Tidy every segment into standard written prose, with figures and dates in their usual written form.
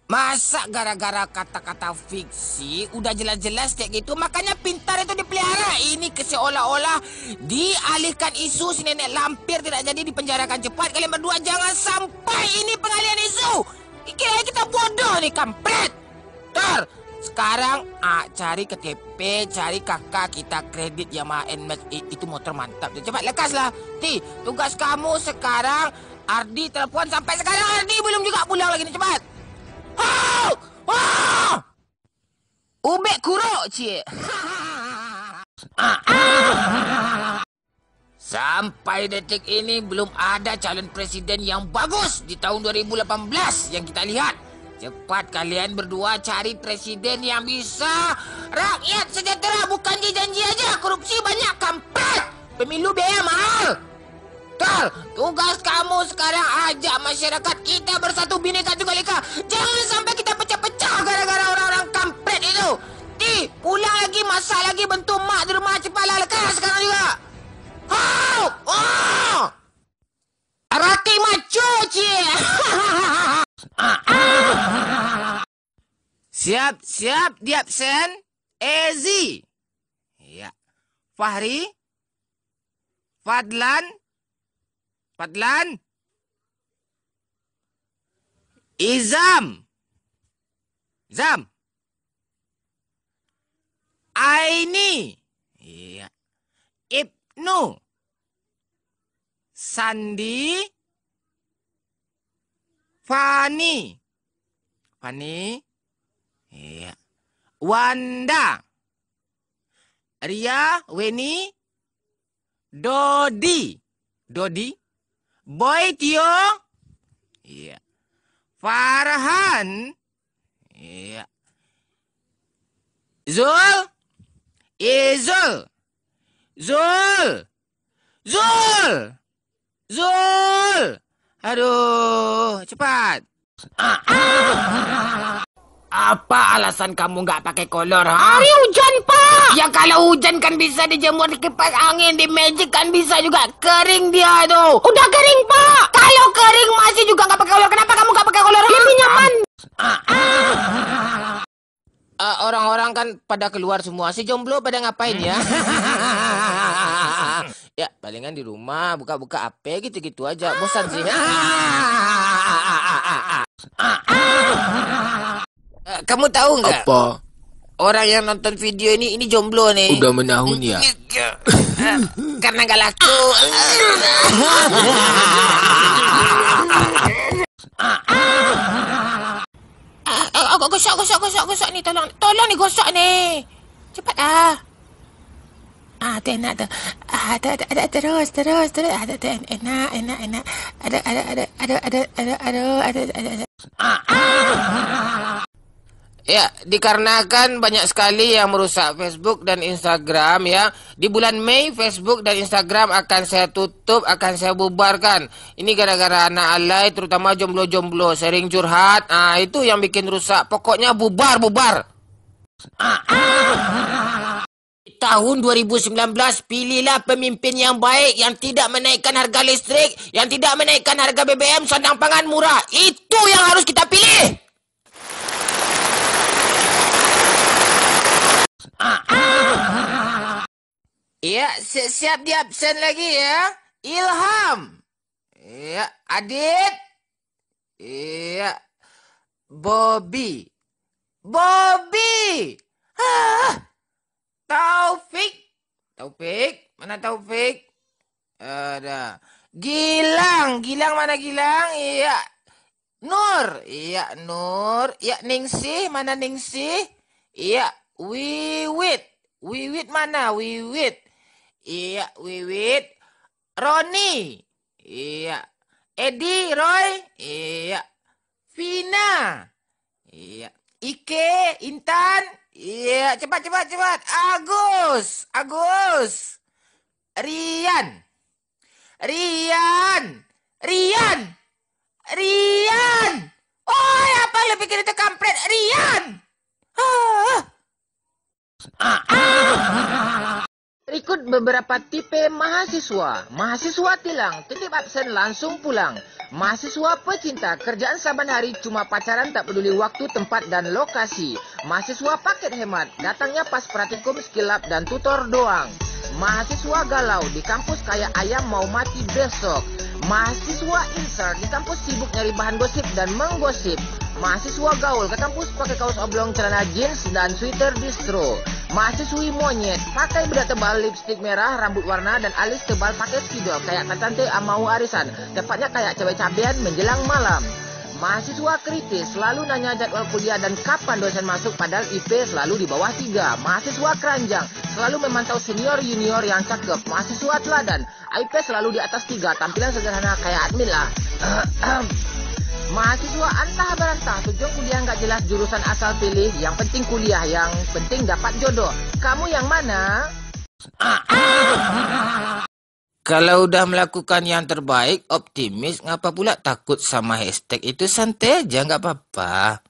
Masa gara-gara kata-kata fiksi udah jelas-jelas kayak gitu, makanya pintar itu dipelihara. Ini seolah-olah dialihkan isu si nenek lampir tidak jadi dipenjarakan cepat. Kalian berdua jangan sampai ini pengalihan isu. Kira kita bodoh nih, kampret. Sekarang cari KTP, cari kakak kita kredit Yamaha NMAX itu motor mantap. Cepat lekaslah. Tugas kamu sekarang, Ardi telepon sampai sekarang Ardi belum juga pulang lagi nih, cepat. Ubek kuruk, cik. Sampai detik ini belum ada calon presiden yang bagus di tahun 2018 yang kita lihat. Cepat kalian berdua cari presiden yang bisa rakyat sejahtera, bukan janji aja. Korupsi banyak, kampret. Pemilu biaya mahal. Tugas kamu sekarang ajak masyarakat kita bersatu Bhinneka Tunggal Ika. Jangan sampai kita pecah-pecah gara-gara orang-orang kampret itu. Pulang lagi, masak lagi, bantu mak di rumah. Cepatlah, lekas sekarang juga. Rati macu, cik. Siap, di absen. Ezi. Ya. Fahri. Fadlan. Izam. Aini. Iya. Ibnu. Sandi. Fani. Iya. Wanda. Ria, Weni. Dodi. Boy Tio. Iya. Farhan. Iya. Zul. Aduh, cepat. Apa alasan kamu nggak pakai kolor, ha? Hari hujan, Pak. Ya kalau hujan kan bisa dijemur di kipas angin, di magic kan bisa juga. Kering dia tuh. Udah kering, Pak. Kalau kering masih juga nggak pakai kolor. Kenapa kamu nggak pakai kolor? Lebih nyaman. Orang-orang kan pada keluar semua. Si jomblo pada ngapain ya? Ya palingan di rumah buka-buka HP gitu-gitu aja. Bosan sih. Kamu tahu nggak? Apa? Orang yang nonton video ini jomblo nih. Udah menahun ya? Karena nggak laku. Gosok nih, tolong nih gosok nih. Cepat enak tuh. Ada terus. Enak. Ada. Ya, dikarenakan banyak sekali yang merusak Facebook dan Instagram ya. Di bulan Mei Facebook dan Instagram akan saya tutup, akan saya bubarkan. Ini gara-gara anak alay, terutama jomblo-jomblo sering curhat. Itu yang bikin rusak. Pokoknya bubar. Tahun 2019 pilihlah pemimpin yang baik, yang tidak menaikkan harga listrik, yang tidak menaikkan harga BBM, sandang pangan murah. Itu yang harus kita pilih. Iya, siap di absen lagi ya. Ilham. Iya, Adit. Iya. Bobby. Taufik. Mana Taufik? Ada. Gilang mana Gilang? Iya. Nur. Iya, Nur. Iya, Ningsih. Mana Ningsih? Iya. Wiwit mana? Wiwit. Iya, Wiwit. Roni. Iya. Edi, Roy. Iya. Vina. Iya. Ike, Intan. Iya, cepat. Agus. Rian. Oh, apa lebih pikir itu kampret? Rian. Berikut beberapa tipe mahasiswa. Mahasiswa tilang, titip absen langsung pulang. Mahasiswa pecinta, kerjaan saban hari cuma pacaran tak peduli waktu, tempat, dan lokasi. Mahasiswa paket hemat, datangnya pas praktikum, skill up, dan tutor doang. Mahasiswa galau, di kampus kayak ayam mau mati besok. Mahasiswa insert, di kampus sibuk nyari bahan gosip dan menggosip. Mahasiswa gaul, ke kampus pakai kaos oblong, celana jeans, dan sweater distro. Mahasiswi monyet, pakai bedak tebal, lipstik merah, rambut warna, dan alis tebal pakai spidol kayak tante mau arisan. Tepatnya kayak cewek cabean menjelang malam. Mahasiswa kritis, selalu nanya jadwal kuliah dan kapan dosen masuk padahal IP selalu di bawah 3. Mahasiswa keranjang, selalu memantau senior junior yang cakep. Mahasiswa teladan, IP selalu di atas 3, tampilan sederhana kayak admin lah. Mahasiswa antah berantah, tujuan kuliah nggak jelas, jurusan asal pilih, yang penting kuliah, yang penting dapat jodoh. Kamu yang mana? Kalau udah melakukan yang terbaik, optimis, ngapa pula takut sama hashtag itu? Santai aja, nggak apa-apa.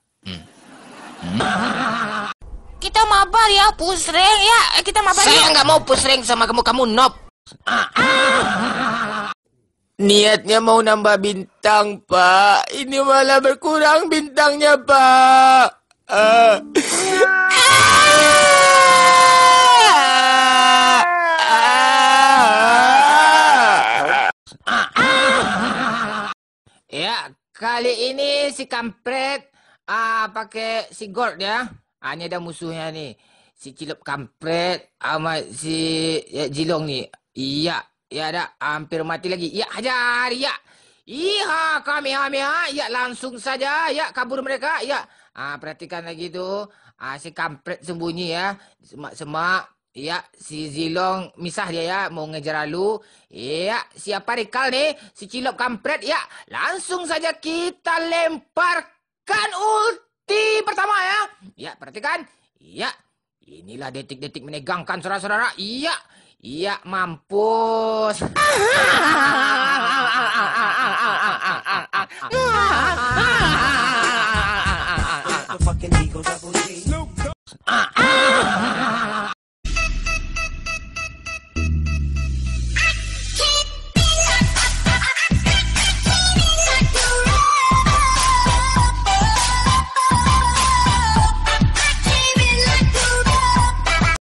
Kita mabar ya, pusreng ya. Kita mabar. Saya nggak mau pusreng sama kamu nob. Niatnya mau nambah bintang, Pak. Ini malah berkurang bintangnya, Pak. Ya, kali ini si kampret pakai si gold ya. Ini ada musuhnya nih. Si Cilup kampret sama si Jilong nih. Iya. Ya ada, hampir mati lagi. Ya, hajar, ya. Iha, kamehameha. Ya, langsung saja. Ya, kabur mereka. Ya. Perhatikan lagi tuh. Si kampret sembunyi ya. Semak-semak. Ya, si Zilong misah dia ya. Mau ngejar lalu. Ya, siapa Rikal nih? Si Cilop kampret. Ya, langsung saja kita lemparkan ulti pertama ya. Ya, perhatikan. Ya, inilah detik-detik menegangkan saudara-saudara. Iya. Iya, mampus.